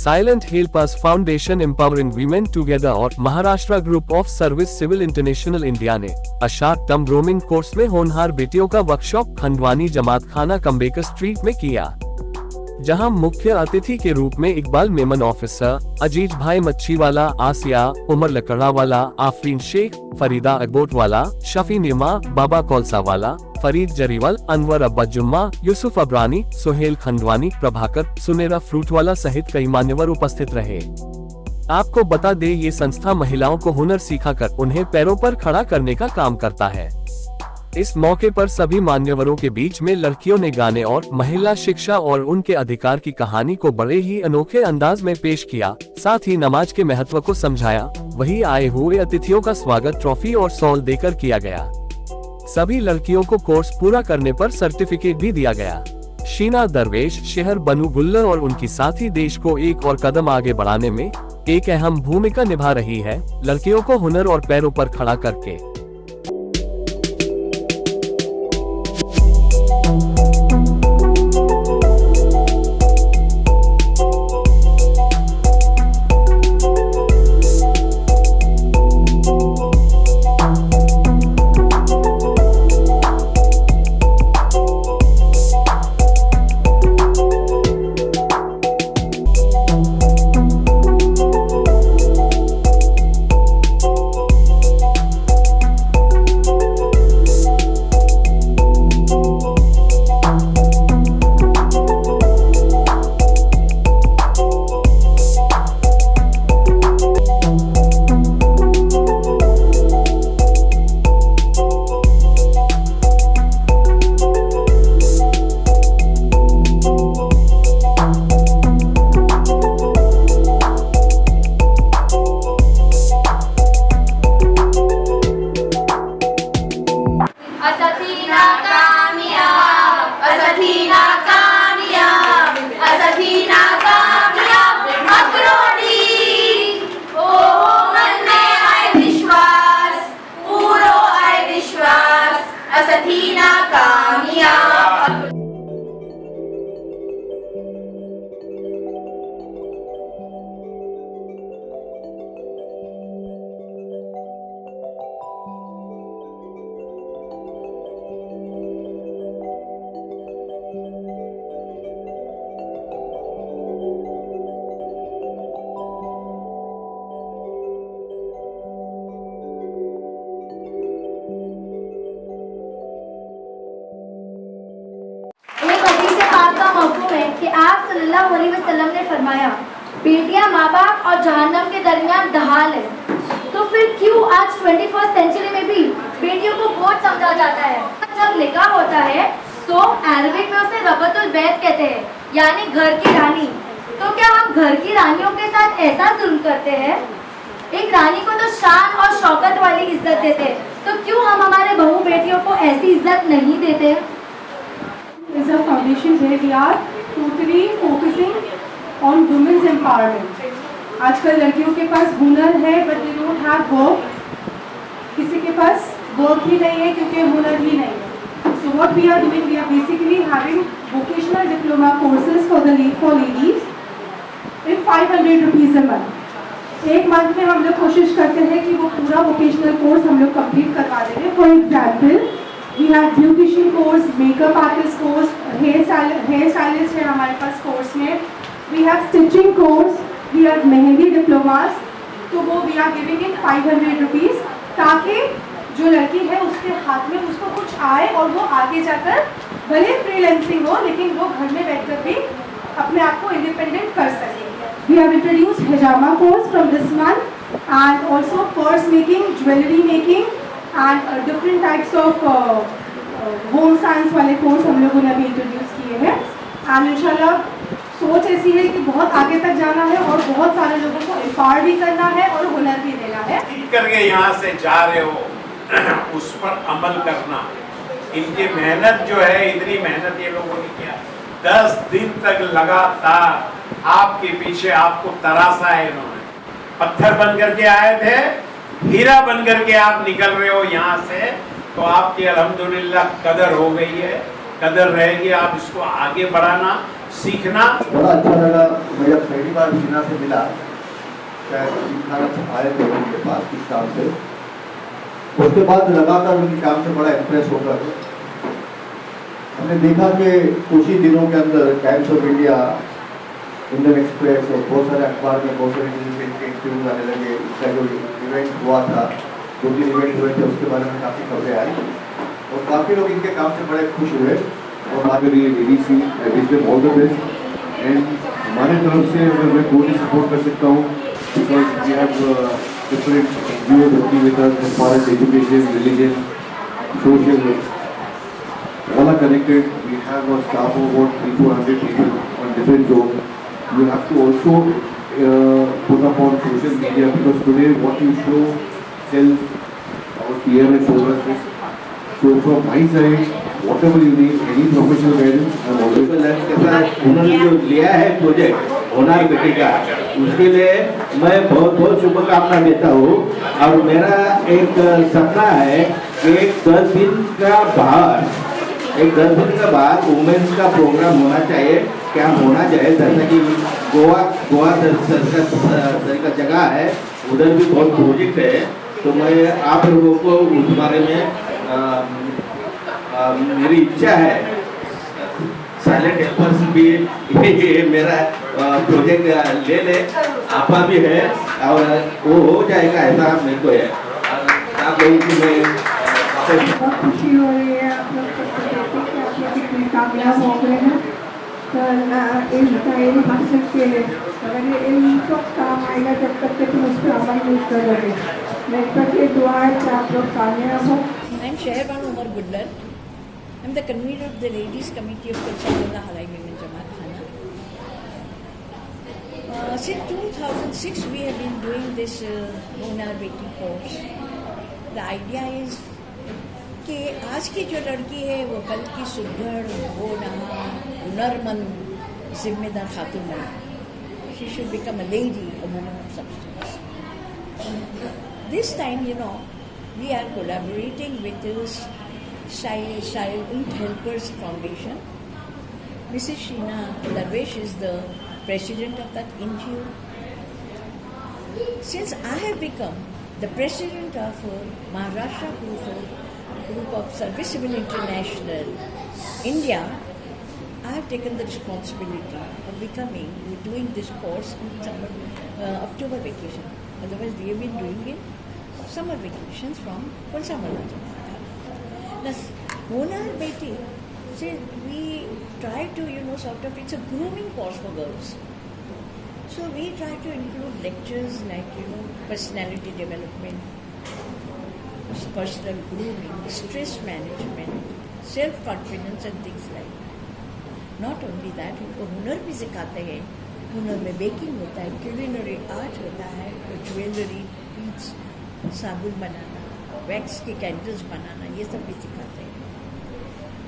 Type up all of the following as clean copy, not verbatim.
Silent hill pass foundation empowering women together और Maharashtra group of service civil international India ने a short term roaming course में होनहार बेटियों का वर्कशॉप खंडवानी जमात खाना कम्बेकर स्ट्रीट में किया, जहां मुख्य अतिथि के रूप में इकबाल मेमन ऑफिसर, अजीज भाई मच्छीवाला, आसिया, उमर लकड़ावाला, आफरीन शेख, फरीदा अकबोटवाला, शफी निमा, बाबा कौलसावाला, फरीद जरीवाल, अनवर अब्बा जुम्मा, यूसुफ अबरानी, सुहेल खंडवानी, प्रभाकर, सुनेरा फ्रूटवाला सहित कई मान्यवर उपस्थित रहे। आपको बता दें, ये संस्था महिलाओं को हुनर सिखाकर उन्हें पैरों पर खड़ा करने का काम करता है। इस मौके पर सभी मान्यवरों के बीच में लड़कियों ने गाने और महिला शिक्षा और उनके अधिकार की कहानी को बड़े ही अनोखे अंदाज में पेश किया, साथ ही नमाज के महत्व को समझाया। वहीं आए हुए अतिथियों का स्वागत ट्रॉफी और सॉल देकर किया गया। सभी लड़कियों को कोर्स पूरा करने पर सर्टिफिकेट भी दिया गया। शीना दरवेश, शहर बनू गुल्लर और उनकी साथी देश को एक और कदम आगे बढ़ाने में एक अहम भूमिका निभा रही है, लड़कियों को हुनर और पैरों पर खड़ा करके। कि आप सल्लल्लाहु अलैहि वसल्लम ने फरमाया, बेटियां माँ बाप और जहन्नम के दरमियान ढाल है। तो फिर क्यों आज 21st सेंचुरी में भी बेटियों को बोझ समझा जाता है? जब निकाह होता है तो अरबिक में उसे रबतुल बैत कहते हैं, यानी घर की रानी। तो क्या हम घर की रानियों के साथ ऐसा जुल्म करते हैं? एक रानी को तो शान और शौकत वाली इज्जत देते, तो क्यों हम हमारे बहू बेटियों को ऐसी इज्जत नहीं देते? is a foundation where we are totally focusing on women's empowerment. आजकल लड़कियों के पास हुनर है but they don't have work. किसी के पास वर्क ही नहीं है क्योंकि हुनर ही नहीं है. So what we are doing, we are basically having vocational diploma courses for ladies in 500 rupees a month. एक मंथ में हम लोग कोशिश करते हैं कि वो पूरा वोकेशनल कोर्स हम लोग कंप्लीट करवा देंगे. For example we have beautician course, makeup artist course, hair stylist है हमारे पास कोर्स में. We have stitching course, we have mehndi diplomas. तो वो we are giving in 500 rupees ताकि जो लड़की है उसके हाथ में उसको कुछ आए और वो आगे जाकर भले फ्रीलांसिंग हो लेकिन वो घर में बैठकर भी अपने आप को इंडिपेंडेंट कर सके. We have introduced hijama course from this month and also purse making, jewelry making and different types of home science वाले कोर्स हम लोगों ने अभी इंट्रोड्यूस किए हैं. एंड इंशाल्लाह सोच ऐसी है कि बहुत आगे तक जाना है और बहुत सारे लोगों को एम्पावर भी करना है और हुनर भी देना है. करके यहाँ से जा रहे हो उस पर अमल करना. इनकी मेहनत जो है, इतनी मेहनत ये लोगों ने किया, 10 दिन तक लगातार आपके पीछे आपको तराशा है. इन्होंने पत्थर बन करके आए थे, हीरा बन करके आप निकल रहे हो यहाँ से. तो आपकी अल्हम्दुलिल्लाह कदर हो गई है, कदर रहेगी. आप इसको आगे बढ़ाना, सीखना। बड़ा अच्छा लगा। मैं जब पहली बार शीना से मिला, शायद आए थे उनके पास किस काम से, उसके बाद लगातार उनके काम से बड़ा इम्प्रेस होकर हमने देखा कि कुछ ही दिनों के अंदर times of India, Indian express और बहुत सारे अखबार में बहुत सारे इंटरव्यूज आने लगे। इसका जो इवेंट हुआ था, 2-3 इवेंट हुए थे, उसके बारे में काफ़ी खबरें आई और काफ़ी लोग इनके काम से बड़े खुश हुए। और आगे लिए ADC I wish them all the best. And हमारे तरफ से अगर मैं कोई सपोर्ट कर सकता हूँ, because we have different NGOs working with us as far as education, religion, social, all are connected. We have a staff of about 300-400 people on different zones. You have to also put up on social media, because today what you show sells. Our PM has shown us this. So from my side, whatever you need, any professional guidance, I am always. के साथ उन्होंने जो लिया है project होनहार बेटी का, उसके लिए मैं बहुत बहुत शुभकामना देता हूँ। और मेरा एक सपना है कि 10 दिन का बाद वुमेन्स का प्रोग्राम होना चाहिए, क्या होना चाहिए, जैसा कि गोवा का जगह है, उधर भी बहुत प्रोजेक्ट है। तो मैं आप लोगों को उस बारे में मेरी इच्छा है, साइलेंट हेल्पर्स भी ये मेरा प्रोजेक्ट ले ले, आपा भी है और वो हो जाएगा, ऐसा मेरे को है। आप लोगों की मैं बहुत खुशी हो रही है आप लोग सबको देख के, आप लोग कितने कामयाब हो गए हैं। तो इनका यही मकसद के अगर ये इन सब काम आएगा जब तक कि तुम उस पर अमल नहीं कर रहे। मेरे पर ये दुआ है कि आप लोग कामयाब हो। I'm Sheherbanu Umar Gudlar. I'm the convener of the Ladies Committee of Kalsarullah Halai Women Jamaat Khana. Since 2006 we have been doing this Honar Beti course. The idea is कि आज की जो लड़की है वो कल की सुघड़, होनहार, हुनरमंद, जिम्मेदार खातून बने। She should become a lady, a woman of substance. This time, we are collaborating with the Silent Helpers Foundation. Mrs. Sheena Darvesh is the president of that NGO. Since I have become the president of Maharashtra Group of Service Civil International India, I have taken the responsibility of doing this course in summer, October vacation. Otherwise, we have been doing it summer vacations from Kalsarullah Jamaat Khana. Now, Honar Beti, we try to, sort of, it's a grooming course for girls. So we try to include lectures like, personality development, personal grooming, stress management, self-confidence and things like that. Not only that, उनको हुनर भी सिखाते हैं। हुनर में baking होता है, culinary art होता है, ज्वेलरी, बीड्स, साबुन बनाना, वैक्स के कैंडल्स बनाना, ये सब भी सिखाते हैं।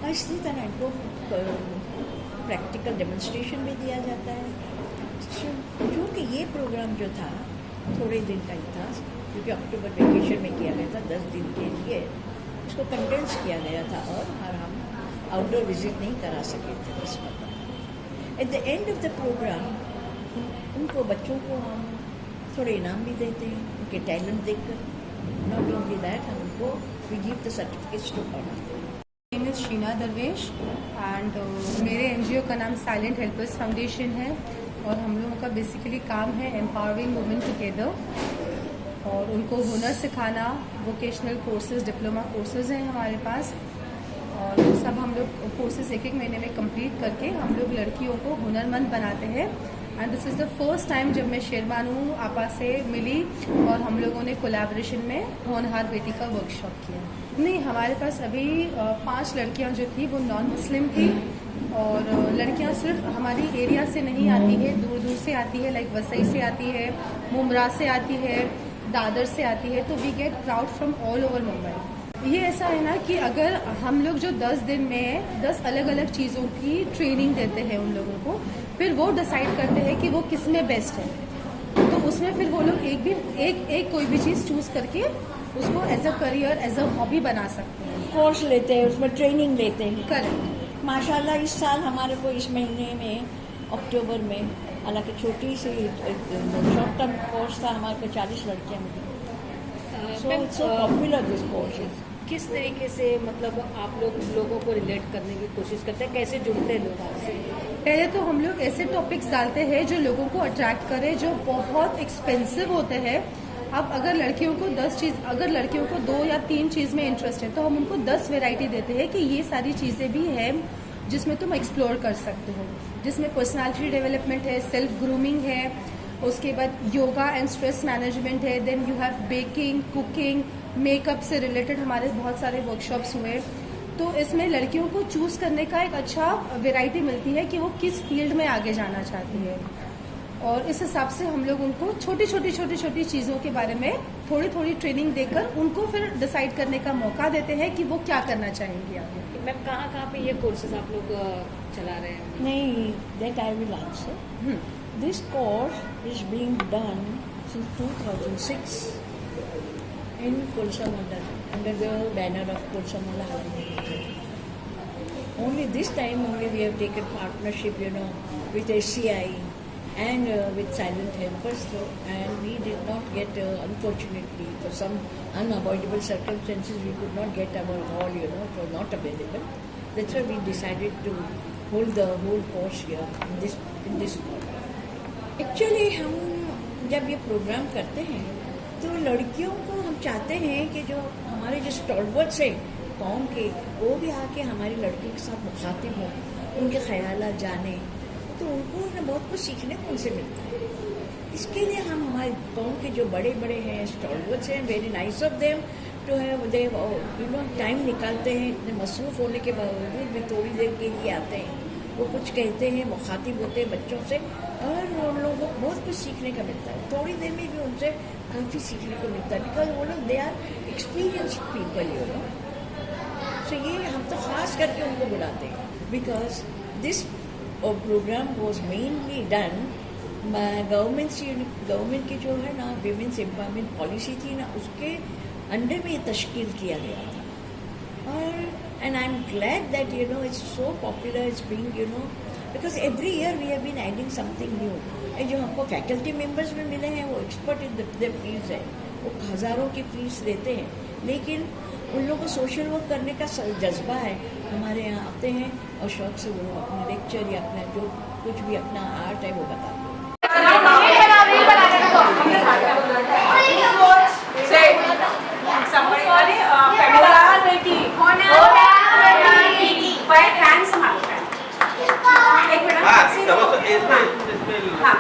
और इसी तरह इनको प्रैक्टिकल डेमोन्स्ट्रेशन भी दिया जाता है। क्योंकि ये प्रोग्राम जो था थोड़े दिन का ही था, क्योंकि अक्टूबर वेकेशन में किया गया था 10 दिन के लिए, उसको कंडेंस किया गया था और हम आउटडोर विजिट नहीं करा सके थे इस वक्त। At the end of the program उनको बच्चों को हम थोड़े इनाम भी देते हैं उनके टैलेंट देखकर। नॉट ओनली दैट, हम उनको we give the certificates to all. Name is Sheena Darvesh and मेरे NGO का नाम साइलेंट हेल्पर्स फाउंडेशन है और हम लोगों का बेसिकली काम है एम्पावरिंग वुमेन टुगेदर और उनको हुनर सिखाना। वोकेशनल कोर्सेज, डिप्लोमा कोर्सेज हैं हमारे पास और वो सब हम लोग कोर्सेज 1-1 महीने में कंप्लीट करके हम लोग लड़कियों को हुनरमंद बनाते हैं। And this is the first time जब मैं शेरबानू आपा से मिली और हम लोगों ने कोलैबोरेशन में होनहार बेटी का वर्कशॉप किया। नहीं, हमारे पास अभी 5 लड़कियां जो थी वो नॉन मुस्लिम थी और लड़कियां सिर्फ हमारी एरिया से नहीं आती है, दूर दूर से आती है, लाइक वसई से आती है, मुमरा से आती है, दादर से आती है। तो we get crowd from all over Mumbai. ये ऐसा है ना कि अगर हम लोग जो 10 दिन में 10 अलग अलग चीज़ों की ट्रेनिंग देते हैं उन लोगों को, फिर वो डिसाइड करते हैं कि वो किस में बेस्ट है, तो उसमें फिर वो लोग एक कोई भी चीज़ चूज़ करके उसको as a career, as a hobby बना सकते हैं। कोर्स लेते हैं, उसमें ट्रेनिंग लेते हैं। करेक्ट। माशाल्लाह इस साल हमारे को इस महीने में अक्टूबर में, हालांकि छोटी सी शॉर्ट टर्म कोर्स था, हमारे को 40 लड़कियाँ मिली। So popular this course is. किस तरीके से मतलब आप लोगों को रिलेट करने की कोशिश करते हैं, कैसे जुड़ते हैं लोग आपसे? पहले तो हम लोग ऐसे टॉपिक्स डालते हैं जो लोगों को अट्रैक्ट करे, जो बहुत एक्सपेंसिव होते हैं। अब अगर लड़कियों को 2 या 3 चीज़ में इंटरेस्ट है तो हम उनको 10 वैरायटी देते हैं कि ये सारी चीज़ें भी हैं जिसमें तुम एक्सप्लोर कर सकते हो, जिसमें पर्सनालिटी डेवलपमेंट है, सेल्फ ग्रूमिंग है, उसके बाद योगा एंड स्ट्रेस मैनेजमेंट है, then you have baking, cooking, makeup से रिलेटेड हमारे बहुत सारे वर्कशॉप्स हुए। तो इसमें लड़कियों को चूज़ करने का एक अच्छा वैरायटी मिलती है कि वो किस फील्ड में आगे जाना चाहती है, और इस हिसाब से हम लोग उनको छोटी छोटी चीज़ों के बारे में थोड़ी ट्रेनिंग देकर उनको फिर डिसाइड करने का मौका देते हैं कि वो क्या करना चाहेंगी आगे। मैम कहाँ पे ये कोर्सेज आप लोग चला रहे हैं? नहीं, that I will answer. This course is being done since 2006 in Kulsamala, under the banner of Kulsamala Holiday. Only this time only we have taken partnership, with SCI and with Silent Helpers, and we did not get, unfortunately, for some unavoidable circumstances, we could not get our hall, it was not available. That's why we decided to hold the whole course here in this hall. Actually, हम जब ये programme करते हैं तो लड़कियों को हम चाहते हैं कि जो हमारे जो स्टॉलवर्ड्स हैं कौम के, वो भी आके हमारी लड़कियों के साथ मुखातिब हों, उनके ख्यालात जाने, तो उनको ना बहुत कुछ सीखने को उनसे मिलता है। इसके लिए हम हमारे कौम के जो बड़े हैं स्टॉलवर्ड्स हैं, very nice of them to have they time निकालते हैं, इतने मसरूफ़ होने के बावजूद भी थोड़ी देर के लिए आते हैं, वो कुछ कहते हैं, मुखातिब होते हैं बच्चों से, और उन लोगों को बहुत कुछ सीखने का मिलता है। थोड़ी देर में भी उनसे काफ़ी सीखने को मिलता है, बिकॉज वो लोग they are experienced people, so ये हम तो ख़ास करके उनको बुलाते हैं, because this program was mainly done government की जो है ना विमेंस एम्पावरमेंट पॉलिसी थी ना, उसके अंडर में ये तश्कील किया गया था। और and I'm glad that it's so popular, it's being because every year we have been adding something new, and जो हमको फैकल्टी मेंबर्स में मिले हैं वो एक्सपर्ट इन द फील्ड्स है, वो हज़ारों की फीस देते हैं, लेकिन उन लोगों को सोशल वर्क करने का जज्बा है, हमारे यहाँ आते हैं और शौक से वो अपने लेक्चर या अपना जो कुछ भी अपना आर्ट है वो बताते हैं। हाँ,